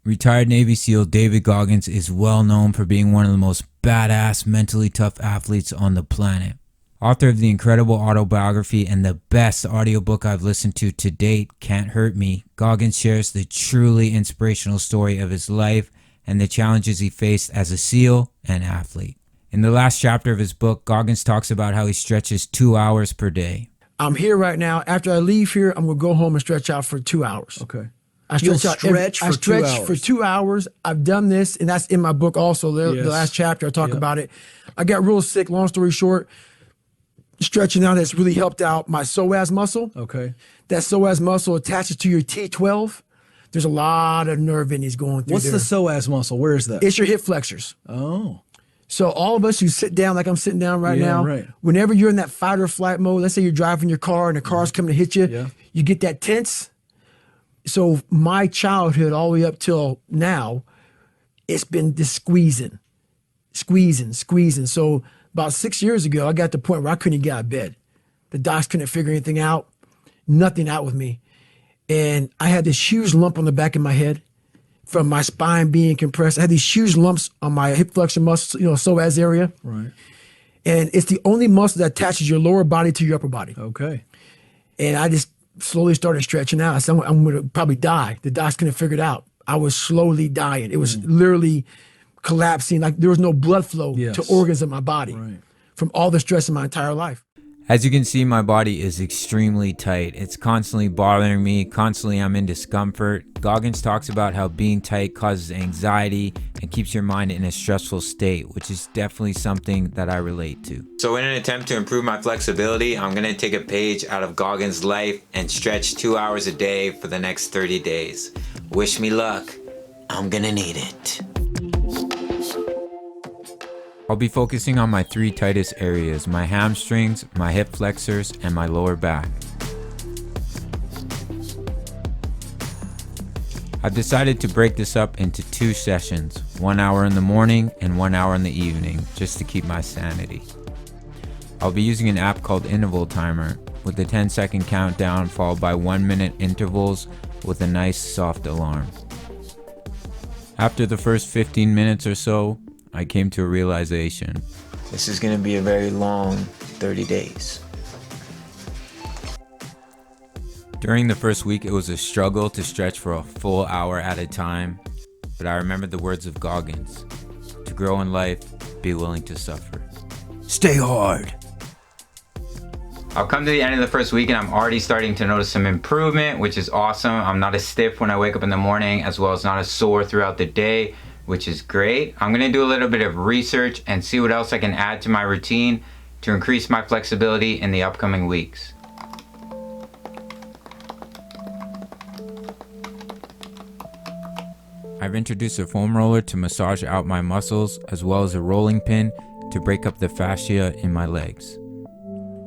Retired Navy SEAL David Goggins is well known for being one of the most badass, mentally tough athletes on the planet. Author of the incredible autobiography and the best audiobook I've listened to date, Can't Hurt Me, Goggins shares the truly inspirational story of his life and the challenges he faced as a SEAL and athlete. In the last chapter of his book, Goggins talks about how he stretches 2 hours per day. I'm here right now. After I leave here, I'm going to go home and stretch out for 2 hours. Okay. I stretch for 2 hours. I've done this, and that's in my book also. The last chapter I talk about it. I got real sick, long story short. Stretching out has really helped out my psoas muscle. Okay. That psoas muscle attaches to your T12. There's a lot of nerve endings going through there. What's the psoas muscle? Where is that? It's your hip flexors. Oh. So all of us who sit down like I'm sitting down right now, whenever you're in that fight or flight mode, let's say you're driving your car and the car's coming to hit you, you get that tense. So my childhood all the way up till now, it's been this squeezing. So about 6 years ago, I got to the point where I couldn't get out of bed. The docs couldn't figure anything out, nothing out with me. And I had this huge lump on the back of my head from my spine being compressed. I had these huge lumps on my hip flexor muscle, psoas area. Right. And it's the only muscle that attaches your lower body to your upper body. Okay. And I just slowly started stretching out. I said, I'm going to probably die. The docs couldn't figure it out. I was slowly dying. It was literally collapsing. Like there was no blood flow to organs of my body from all the stress in my entire life. As you can see, my body is extremely tight. It's constantly bothering me. Constantly I'm in discomfort. Goggins talks about how being tight causes anxiety and keeps your mind in a stressful state, which is definitely something that I relate to. So in an attempt to improve my flexibility, I'm gonna take a page out of Goggins' life and stretch 2 hours a day for the next 30 days. Wish me luck. I'm gonna need it. I'll be focusing on my 3 tightest areas: my hamstrings, my hip flexors, and my lower back. I've decided to break this up into 2 sessions, 1 hour in the morning and 1 hour in the evening, just to keep my sanity. I'll be using an app called Interval Timer with a 10-second countdown followed by 1-minute intervals with a nice soft alarm. After the first 15 minutes or so, I came to a realization. This is going to be a very long 30 days. During the first week, it was a struggle to stretch for a full hour at a time, but I remembered the words of Goggins. To grow in life, be willing to suffer. Stay hard. I've come to the end of the first week and I'm already starting to notice some improvement, which is awesome. I'm not as stiff when I wake up in the morning, as well as not as sore throughout the day, which is great. I'm gonna do a little bit of research and see what else I can add to my routine to increase my flexibility in the upcoming weeks. I've introduced a foam roller to massage out my muscles, as well as a rolling pin to break up the fascia in my legs.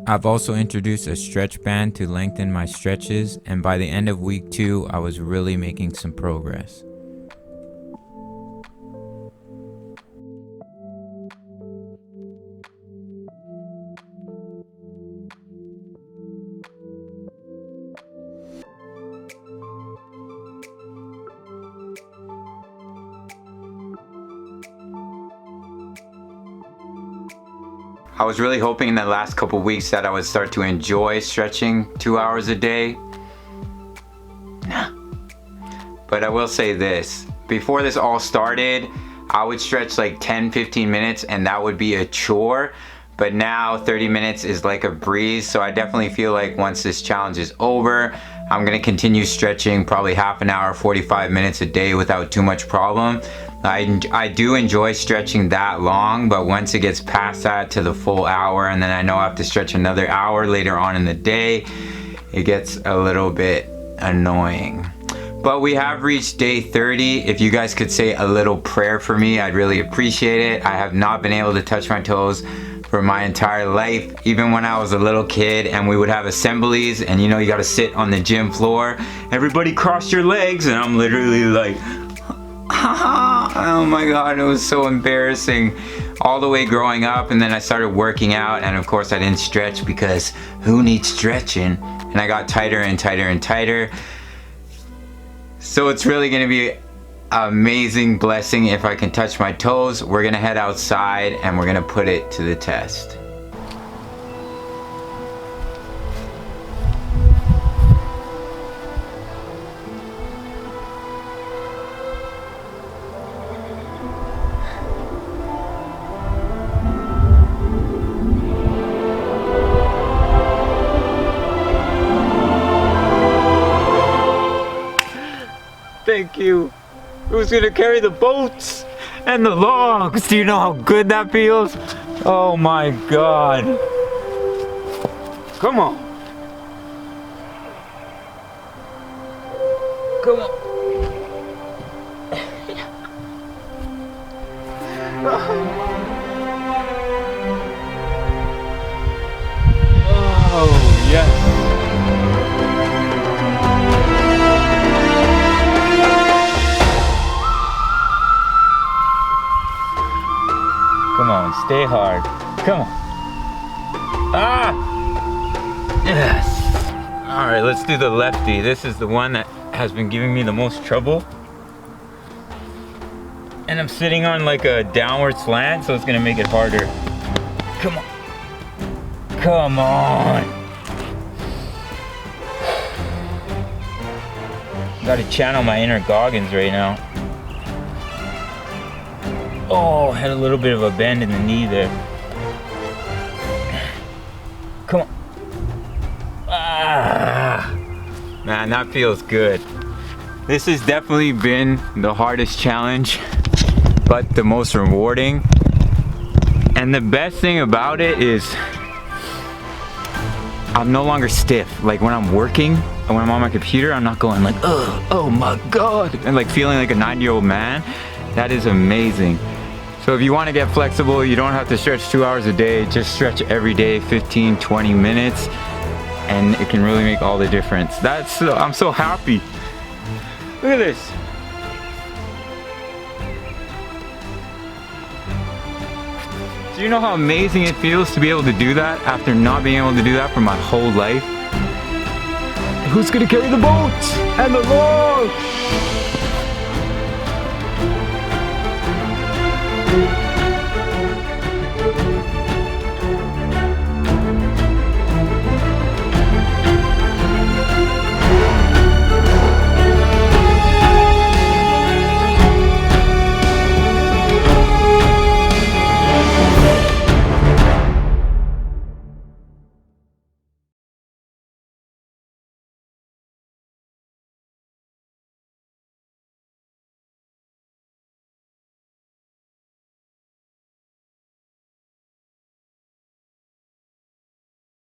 I've also introduced a stretch band to lengthen my stretches, and by the end of week 2, I was really making some progress. I was really hoping in the last couple weeks that I would start to enjoy stretching 2 hours a day. Nah. But I will say this, before this all started, I would stretch like 10-15 minutes and that would be a chore. But now 30 minutes is like a breeze. So I definitely feel like once this challenge is over, I'm gonna continue stretching probably half an hour, 45 minutes a day without too much problem. I do enjoy stretching that long, but once it gets past that to the full hour, and then I know I have to stretch another hour later on in the day, it gets a little bit annoying. But we have reached day 30. If you guys could say a little prayer for me, I'd really appreciate it. I have not been able to touch my toes for my entire life, even when I was a little kid and we would have assemblies and you gotta sit on the gym floor, everybody cross your legs, and I'm literally like, oh my god, it was so embarrassing all the way growing up. And then I started working out, and of course I didn't stretch because who needs stretching, and I got tighter and tighter and tighter. So it's really gonna be amazing blessing if I can touch my toes. We're gonna head outside and we're gonna put it to the test. Thank you. Who's gonna carry the boats and the logs? Do you know how good that feels? Oh my God. Come on. Come on. Oh, yes. Come on, stay hard. Come on. Ah! Yes. All right, let's do the lefty. This is the one that has been giving me the most trouble. And I'm sitting on like a downward slant, so it's gonna make it harder. Come on. Come on. Gotta channel my inner Goggins right now. Oh, had a little bit of a bend in the knee there. Come on. Ah, man, that feels good. This has definitely been the hardest challenge, but the most rewarding. And the best thing about it is I'm no longer stiff. Like when I'm working and when I'm on my computer, I'm not going like, oh my God, and like feeling like a 9-year-old man. That is amazing. So if you want to get flexible, you don't have to stretch 2 hours a day. Just stretch every day, 15, 20 minutes, and it can really make all the difference. I'm so happy. Look at this. Do you know how amazing it feels to be able to do that after not being able to do that for my whole life? Who's gonna carry the boat and the log?